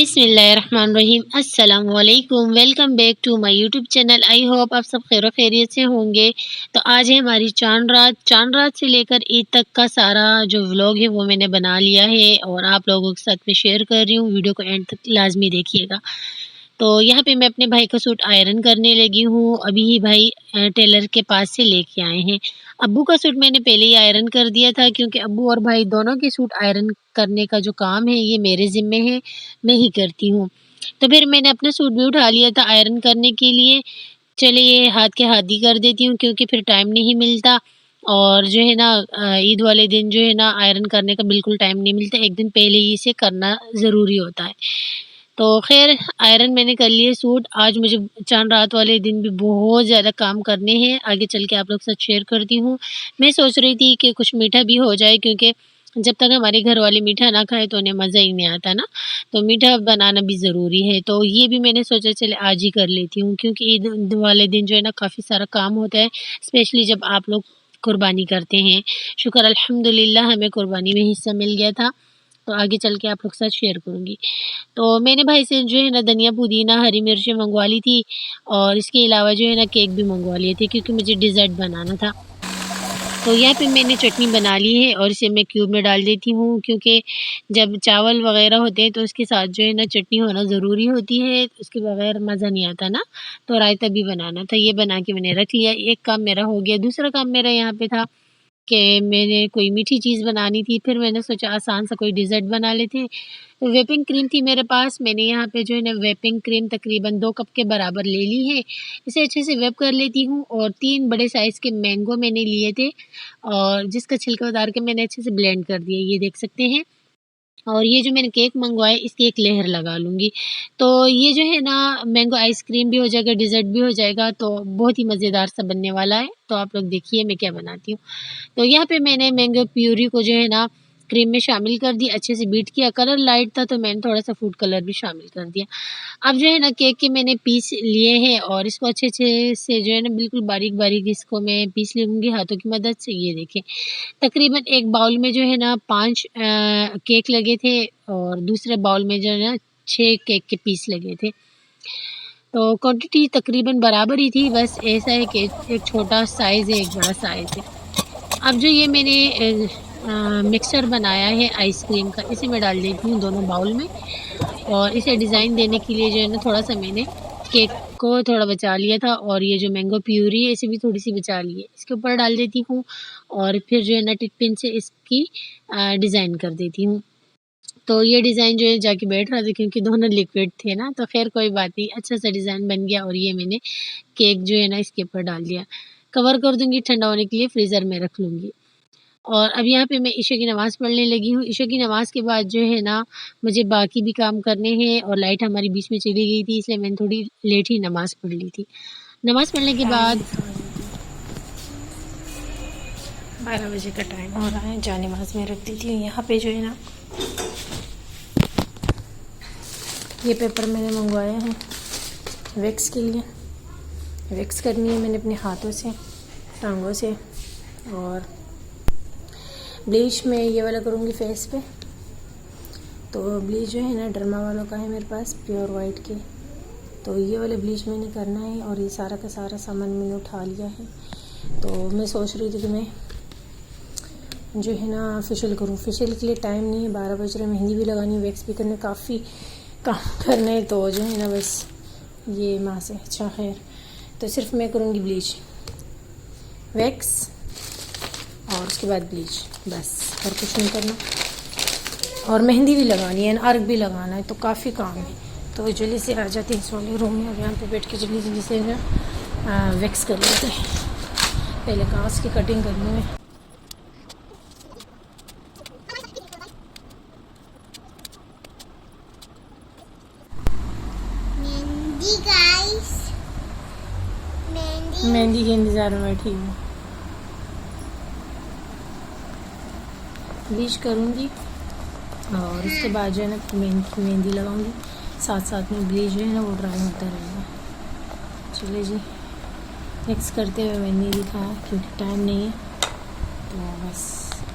बिस्मिल्लाहिर्रहमानिर्रहीम अस्सलाम वालेकुम। Welcome back to my YouTube channel. I hope आप सब खैर खैरियत से होंगे। तो आज है हमारी चांद रात से लेकर ईद तक का सारा जो व्लॉग है वो मैंने बना लिया है और आप लोगों के साथ में शेयर कर रही हूँ। वीडियो को एंड तक लाजमी देखिएगा। तो यहाँ पे मैं अपने भाई का सूट आयरन करने लगी हूँ। अभी ही भाई टेलर के पास से लेके आए हैं। अब्बू का सूट मैंने पहले ही आयरन कर दिया था क्योंकि अब्बू और भाई दोनों के सूट आयरन करने का जो काम है ये मेरे ज़िम्मे है, मैं ही करती हूँ। तो फिर मैंने अपना सूट भी उठा लिया था आयरन करने के लिए। चलिए हाथ के हाथ ही कर देती हूँ क्योंकि फिर टाइम नहीं मिलता और जो है ना ईद वाले दिन जो है ना आयरन करने का बिल्कुल टाइम नहीं मिलता। एक दिन पहले ही इसे करना ज़रूरी होता है। तो ख़ैर आयरन मैंने कर लिए सूट। आज मुझे चाँद रात वाले दिन भी बहुत ज़्यादा काम करने हैं, आगे चल के आप लोग के साथ शेयर करती हूँ। मैं सोच रही थी कि कुछ मीठा भी हो जाए क्योंकि जब तक हमारे घर वाले मीठा ना खाएँ तो उन्हें मज़ा ही नहीं आता ना, तो मीठा बनाना भी ज़रूरी है। तो ये भी मैंने सोचा चले आज ही कर लेती हूँ क्योंकि ईद वाले दिन जो है ना काफ़ी सारा काम होता है, स्पेशली जब आप लोग कुर्बानी करते हैं। शुक्र अल्हम्दुलिल्लाह हमें कुर्बानी में हिस्सा मिल गया था, तो आगे चल के आप लोग के साथ शेयर करूँगी। तो मैंने भाई से जो है ना धनिया, पुदीना, हरी मिर्चें मँगवा ली थी और इसके अलावा जो है ना केक भी मँगवा लिए थे क्योंकि मुझे डिज़र्ट बनाना था। तो यहाँ पे मैंने चटनी बना ली है और इसे मैं क्यूब में डाल देती हूँ क्योंकि जब चावल वग़ैरह होते हैं तो उसके साथ जो है ना चटनी होना ज़रूरी होती है, उसके बगैर मज़ा नहीं आता ना। तो रायता भी बनाना था, ये बना के मैंने रख लिया। एक काम मेरा हो गया, दूसरा काम मेरा यहाँ पे था कि मैंने कोई मीठी चीज़ बनानी थी, फिर मैंने सोचा आसान सा कोई डिज़र्ट बना लेते हैं। तो व्हिपिंग क्रीम थी मेरे पास, मैंने यहाँ पे जो है ना व्हिपिंग क्रीम तकरीबन 2 कप के बराबर ले ली है। इसे अच्छे से व्हिप कर लेती हूँ और 3 बड़े साइज़ के मैंगो मैंने लिए थे और जिसका छिलका उतार के मैंने अच्छे से ब्लेंड कर दिया, ये देख सकते हैं। और ये जो मैंने केक मँगवाए इसकी एक लेयर लगा लूँगी। तो ये जो है ना मैंगो आइसक्रीम भी हो जाएगा, डिज़र्ट भी हो जाएगा, तो बहुत ही मज़ेदार सा बनने वाला है। तो आप लोग देखिए मैं क्या बनाती हूँ। तो यहाँ पे मैंने मैंगो प्यूरी को जो है ना क्रीम में शामिल कर दिया, अच्छे से बीट किया। कलर लाइट था तो मैंने थोड़ा-सा फूड कलर भी शामिल कर दिया। अब जो है ना केक के मैंने पीस लिए हैं और इसको अच्छे-अच्छे से जो है ना बिल्कुल बारीक-बारीक इसको मैं पीस लूँगी हाथों की मदद से। ये देखिए, तकरीबन एक बाउल में जो है ना 5 केक लगे थे और दूसरे बाउल में जो है ना 6 केक के पीस लगे थे। तो क्वांटिटी तकरीबन बराबर ही थी, बस ऐसा है कि एक छोटा साइज़ है, एक बड़ा साइज़ है। अब जो ये मैंने मिक्सचर बनाया है आइसक्रीम का, इसे मैं डाल देती हूँ दोनों बाउल में और इसे डिज़ाइन देने के लिए जो है ना थोड़ा-सा मैंने केक को थोड़ा बचा लिया था और ये जो मैंगो प्यूरी है इसे भी थोड़ी-सी बचा ली है। इसके ऊपर डाल देती हूँ और फिर जो है ना टिक पिन से इसकी डिज़ाइन कर देती हूँ। तो ये डिज़ाइन जो है जाके बैठ रहा था क्योंकि दोनों लिक्विड थे ना, तो ख़ैर कोई बात नहीं, अच्छा-सा डिज़ाइन बन गया और ये मैंने केक जो है ना इसके ऊपर डाल दिया। कवर कर दूँगी, ठंडा होने के लिए फ्रीज़र में रख लूँगी। और अब यहाँ पे मैं इशा की नमाज़ पढ़ने लगी हूँ। इशा की नमाज़ के बाद जो है ना मुझे बाकी भी काम करने हैं और लाइट हमारी बीच में चली गई थी इसलिए मैंने थोड़ी लेट ही नमाज़ पढ़ ली थी। नमाज़ पढ़ने के बाद 12 बजे का टाइम हो रहा है, जा नमाज में रख दी थी। यहाँ पे जो है ना ये पेपर मैंने मंगवाए हैं वैक्स के लिए। वैक्स करनी है मैंने अपने हाथों से, टांगों से और ब्लीच में ये वाला करूँगी फेस पे। तो ब्लीच जो है ना डर्मा वालों का है मेरे पास, प्योर वाइट की। तो ये वाले ब्लीच मैंने करना है और ये सारा का सारा सामान मैंने उठा लिया है। तो मैं सोच रही थी कि मैं जो है ना फेशियल करूँ। फेशियल के लिए टाइम नहीं है, 12 बज रहे, मेहंदी भी लगानी है, वैक्स भी करने, काफ़ी काम करने हैं। तो जो है ना बस ये माँ से अच्छा खैर, तो सिर्फ मैं करूँगी ब्लीच, वैक्स और उसके बाद ब्लीच, बस और कुछ नहीं करना। और मेहंदी भी लगानी है, अर्क भी लगाना है, तो काफ़ी काम है। तो जल्दी से आ जाते हैं इस वाले रूम में और यहाँ पे बैठ के जल्दी से ना वैक्स कर लेते हैं। पहले कांच की कटिंग करनी है। मेहंदी के इंतज़ार में बैठी हूँ। ब्लीच करूँगी और उसके बाद जो है ना मेहंदी लगाऊंगी, साथ साथ में ब्लीच जो है ना वो ड्राई होता रहेगा। चलिए जी, मिक्स करते हुए मैंने दिखाया क्योंकि टाइम नहीं है, तो बस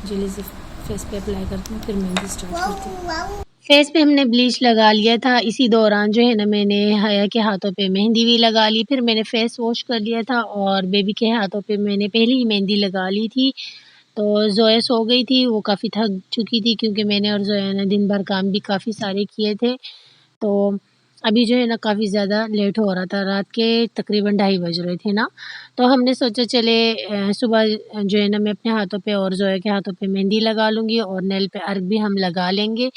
जल्दी से फेस पे अप्लाई करती हूँ, फिर मेहंदी स्टार्ट करती हूँ। फेस पे हमने ब्लीच लगा लिया था। इसी दौरान जो है ना मैंने हया के हाथों पे मेहंदी भी लगा ली। फिर मैंने फेस वॉश कर लिया था और बेबी के हाथों पे मैंने पहले ही मेहंदी लगा ली थी। तो ज़ोया सो गई थी, वो काफ़ी थक चुकी थी क्योंकि मैंने और ज़ोया ने दिन भर काम भी काफ़ी सारे किए थे। तो अभी जो है ना काफ़ी ज़्यादा लेट हो रहा था, रात के तकरीबन 2:30 बज रहे थे ना, तो हमने सोचा चले सुबह जो है ना मैं अपने हाथों पे और ज़ोया के हाथों पे मेहंदी लगा लूँगी और नेल पे अर्क भी हम लगा लेंगे।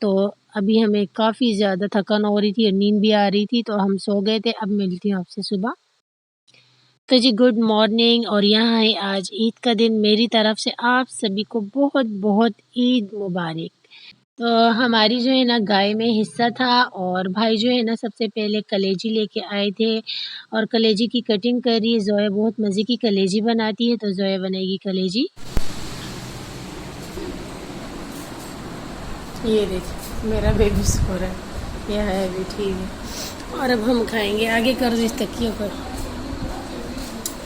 तो अभी हमें काफ़ी ज़्यादा थकान हो रही थी और नींद भी आ रही थी, तो हम सो गए थे। अब मिलती हूँ आपसे सुबह। तो जी गुड मॉर्निंग और यहाँ है आज ईद का दिन। मेरी तरफ से आप सभी को बहुत-बहुत ईद मुबारक। तो हमारी जो है ना गाय में हिस्सा था और भाई जो है ना सबसे पहले कलेजी लेके आए थे और कलेजी की कटिंग करी। ज़ोया बहुत मज़े की कलेजी बनाती है, तो ज़ोया बनाएगी कलेजी। ये देखिए मेरा बेबी सो रहा है, यह है अभी ठीक है। और अब हम खाएंगे, आगे कर दो इस तकियों पर।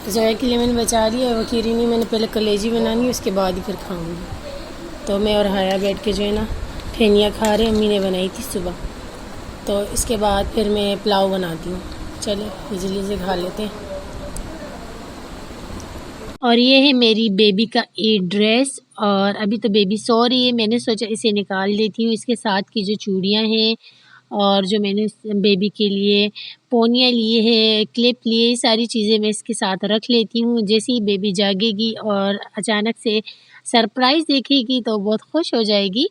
जोया के लिए मैंने बचा लिया है, वो खीरी नहीं, मैंने पहले कलेजी बनानी है उसके बाद ही फिर खाऊंगी। तो मैं और हाया बैठ के जो है ना फेनियाँ खा रहे, अम्मी ने बनाई थी सुबह। तो इसके बाद फिर मैं पुलाव बनाती हूँ। चले जल्दी से खा लेते हैं। और ये है मेरी बेबी का ईद ड्रेस और अभी तो बेबी सो रही है। मैंने सोचा इसे निकाल देती हूँ। इसके साथ की जो चूड़ियाँ हैं और जो मैंने बेबी के लिए पोनियाँ लिए हैं, क्लिप लिए, ये सारी चीज़ें मैं इसके साथ रख लेती हूँ। जैसे ही बेबी जागेगी और अचानक से सरप्राइज़ देखेगी तो बहुत खुश हो जाएगी।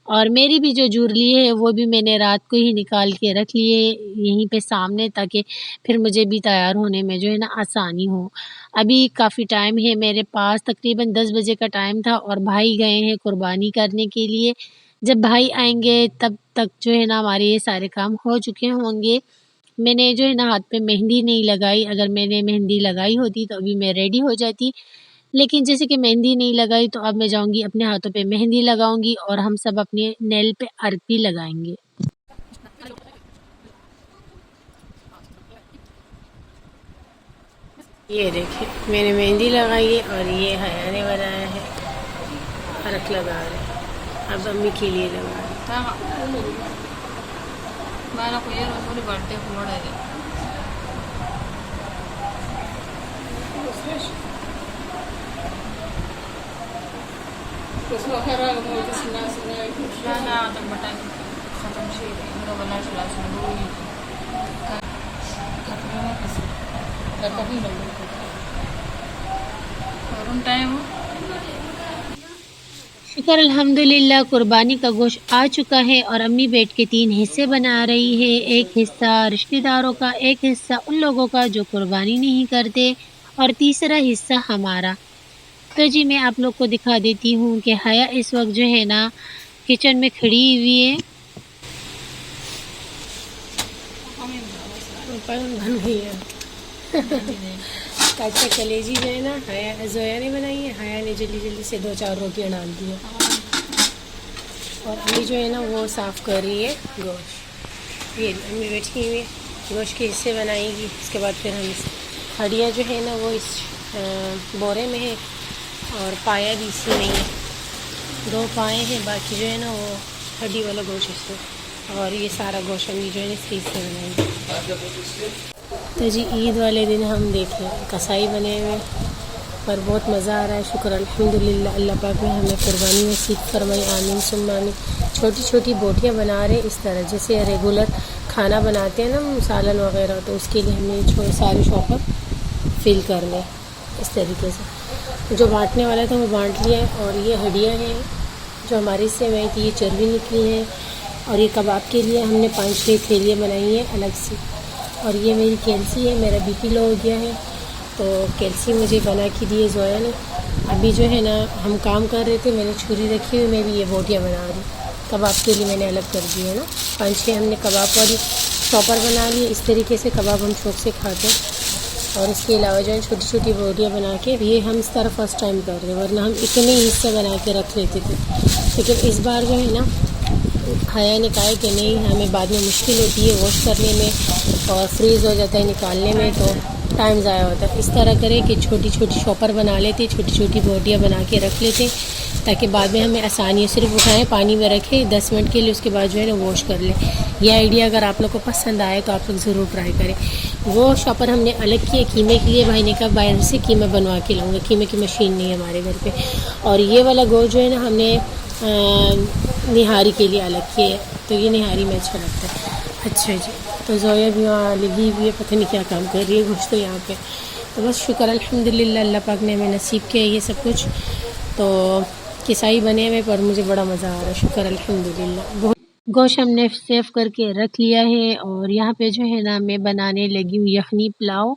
और मेरी भी जो ज्वेलरी है वो भी मैंने रात को ही निकाल के रख ली है यहीं पे सामने, ताकि फिर मुझे भी तैयार होने में जो है ना आसानी हो। अभी काफ़ी टाइम है मेरे पास, तकरीबन 10 बजे का टाइम था और भाई गए हैं कुर्बानी करने के लिए। जब भाई आएँगे तब तक जो है ना हमारे ये सारे काम हो चुके होंगे। मैंने जो है ना हाथ पे मेहंदी नहीं लगाई, अगर मैंने मेहंदी लगाई होती तो अभी मैं रेडी हो जाती। लेकिन जैसे कि मेहंदी नहीं लगाई तो अब मैं जाऊँगी अपने हाथों पे मेहंदी लगाऊँगी और हम सब अपने नेल पे अर्क भी लगाएँगे। ये देखिए मैंने मेहंदी लगाई है और ये हया ने बनाया है, अर्क लगा रहे हैं। अब अम्मी के लिए लगा रहे हैं। शुक्र अल्हम्दुलिल्लाह कुर्बानी का गोश्त आ चुका है और अम्मी बैठ के 3 हिस्से बना रही है। एक हिस्सा रिश्तेदारों का, एक हिस्सा उन लोगों का जो कुर्बानी नहीं करते और तीसरा हिस्सा हमारा। तो जी मैं आप लोग को दिखा देती हूँ कि हया इस वक़्त जो है ना किचन में खड़ी हुई है। बन गई है। कच्चा कलेजी जो है ना हया जोया ने बनाई है, हया ने जल्दी जल्दी से 2-4 रोटियां डाल दी है। और अम्मी जो है ना वो साफ़ कर रही है गोश्त। ये अम्मी बैठी हुई है, गोश्त के हिस्से बनाएगी। इसके बाद फिर हम हड्डियाँ जो है ना वो इस बोरे में है और पाया भी इसी में है। 2 पाए हैं, बाकी जो है ना वो हड्डी वाला गोश्त इसमें। और ये सारा गोश्त अम्मी जो है ना इसके हिस्से बनाएंगे। तो जी ईद वाले दिन हम देखें कसाई बने हुए पर बहुत मज़ा आ रहा है। शुक्र अल्हम्दुलिल्लाह, अल्लाह पाक ने हमें कुर्बानी नसीब फरमाई, आमीन सुम्मा आमीन। छोटी छोटी बोटियाँ बना रहे इस तरह जैसे रेगुलर खाना बनाते हैं ना सालन वगैरह, तो उसके लिए हमें सारे शॉपर फिल कर लें इस तरीके से। जो बांटने वाला था वो बांट लिया है। और ये हड्डियाँ हैं जो हमारे हिस्से में आई थी, ये चर्बी निकली है। और ये कबाब के लिए हमने 5-6 थैलियाँ बनाई हैं अलग से। और ये मेरी कैल्सी है, मेरा बीपी लो हो गया है तो कैल्सी मुझे बना के दिए जोया ने। अभी जो है ना हम काम कर रहे थे, मैंने छुरी रखी हुई, मैं भी ये बोटियाँ बना रही। कबाब के लिए मैंने अलग कर दिया है ना, 5-6 हमने कबाब वाली चॉपर बना ली। इस तरीके से कबाब हम शौक से खाते हैं। और इसके अलावा जो है छोटी छोटी बोटियाँ बना के, ये हम इस तरह फर्स्ट टाइम कर रहे हैं, वरना हम इतने हिस्से बना के रख लेते थे। लेकिन इस बार जो है ना हया ने कहा कि नहीं, हमें बाद में मुश्किल होती है वॉश करने में और फ्रीज़ हो जाता है निकालने में, तो टाइम ज़ाया होता है। इस तरह करें कि छोटी छोटी शॉपर बना लेते, छोटी छोटी बोटियाँ बना के रख लेते ताकि बाद में हमें आसानी हो। सिर्फ उठाएं, पानी में रखें 10 मिनट के लिए, उसके बाद जो है ना वॉश कर लें। यह आइडिया अगर आप लोग को पसंद आए तो आप लोग ज़रूर ट्राई करें। वो शॉपर हमने अलग किए कीमे के लिए। भाई ने कहा बाहर से कीमा बनवा के लाऊंगा, कीमे की मशीन नहीं है हमारे घर पे। और ये वाला गोश्त जो है ना हमने निहारी के लिए अलग किए, तो ये निहारी में अच्छा लगता है। अच्छा जी, तो जोया भी वहाँ लगी हुई है, पता नहीं क्या काम कर रही है गोश्त तो यहाँ पे। तो बस शुक्र अल्हम्दुलिल्लाह, अल्लाह पाक ने हमें नसीब किया ये सब कुछ। तो किसाई बने हुए पर मुझे बड़ा मज़ा आ रहा है, शुक्र अल्हम्दुलिल्लाह। बहुत गोश्त हमने सेव करके रख लिया है और यहाँ पे जो है ना मैं बनाने लगी हूँ यखनी पुलाव।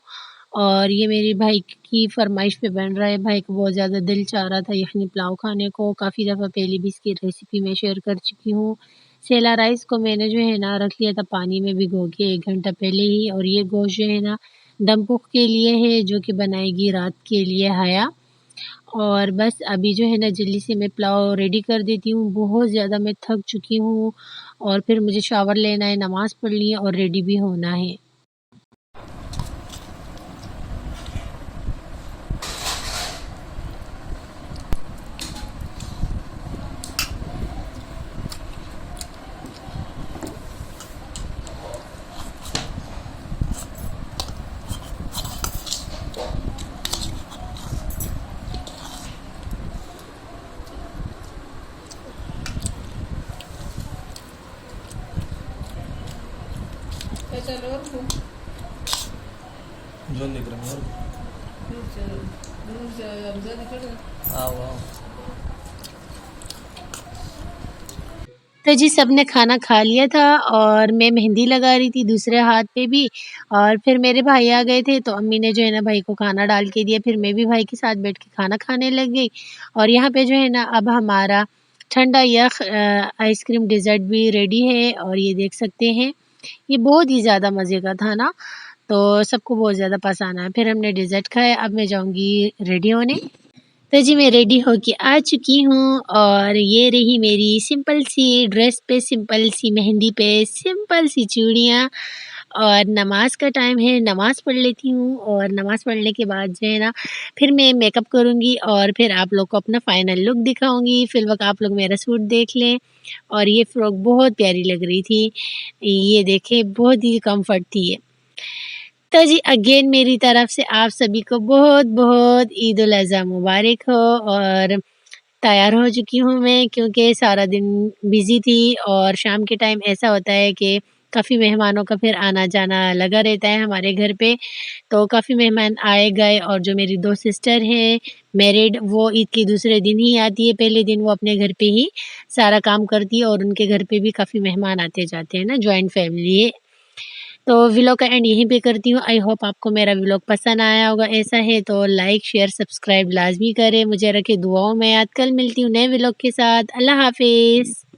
और ये मेरे भाई की फरमाइश पे बन रहा है। भाई को बहुत ज़्यादा दिल चाह रहा था यखनी पुलाव खाने को। काफ़ी दफ़ा पहले भी इसकी रेसिपी मैं शेयर कर चुकी हूँ। सेला राइस को मैंने जो है ना रख लिया था पानी में भिगो के 1 घंटा पहले ही। और ये गोश्त जो है ना दम पुख के लिए है, जो कि बनाएगी रात के लिए हया। और बस अभी जो है ना जल्दी से मैं पुलाव रेडी कर देती हूँ। बहुत ज़्यादा मैं थक चुकी हूँ और फिर मुझे शावर लेना है, नमाज़ पढ़नी है और रेडी भी होना है। जोन दिख रहा है। आओ आओ। तो जी सबने खाना खा लिया था और मैं मेहंदी लगा रही थी दूसरे हाथ पे भी। और फिर मेरे भाई आ गए थे तो अम्मी ने जो है ना भाई को खाना डाल के दिया। फिर मैं भी भाई के साथ बैठ के खाना खाने लग गई। और यहाँ पे जो है ना अब हमारा ठंडा यख आइसक्रीम डेज़र्ट भी रेडी है और ये देख सकते हैं। ये बहुत ही ज़्यादा मज़े का था ना, तो सबको बहुत ज़्यादा पसंद आया। फिर हमने डेज़र्ट खाया। अब मैं जाऊँगी रेडी होने। तो जी मैं रेडी होके आ चुकी हूँ और ये रही मेरी सिंपल सी ड्रेस पे, सिंपल सी मेहंदी पे, सिंपल सी चूड़ियाँ। और नमाज़ का टाइम है, नमाज़ पढ़ लेती हूँ और नमाज़ पढ़ने के बाद जो है ना फिर मैं मेकअप करूँगी और फिर आप लोग को अपना फाइनल लुक दिखाऊँगी। फिलवक़्त आप लोग मेरा सूट देख लें। और ये फ्रॉक बहुत प्यारी लग रही थी। ये देखें बहुत ही कम्फर्ट थी ये। तो जी अगेन मेरी तरफ से आप सभी को बहुत-बहुत ईद उल अज़हा मुबारक हो। और तैयार हो चुकी हूँ मैं क्योंकि सारा दिन बिज़ी थी और शाम के टाइम ऐसा होता है कि काफ़ी मेहमानों का फिर आना-जाना लगा रहता है हमारे घर पे। तो काफ़ी मेहमान आए गए और जो मेरी 2 सिस्टर हैं मैरिड, वो ईद के दूसरे दिन ही आती है। पहले दिन वो अपने घर पे ही सारा काम करती है और उनके घर पे भी काफ़ी मेहमान आते जाते हैं ना, जॉइंट फैमिली है। तो व्लॉग का एंड यहीं पे करती हूँ। आई होप आपको मेरा व्लॉग पसंद आया होगा। ऐसा है तो लाइक, शेयर, सब्सक्राइब लाज़मी करें। मुझे रखें दुआओं में याद। कल मिलती हूँ नए व्लॉग के साथ। अल्लाह हाफ़िज़।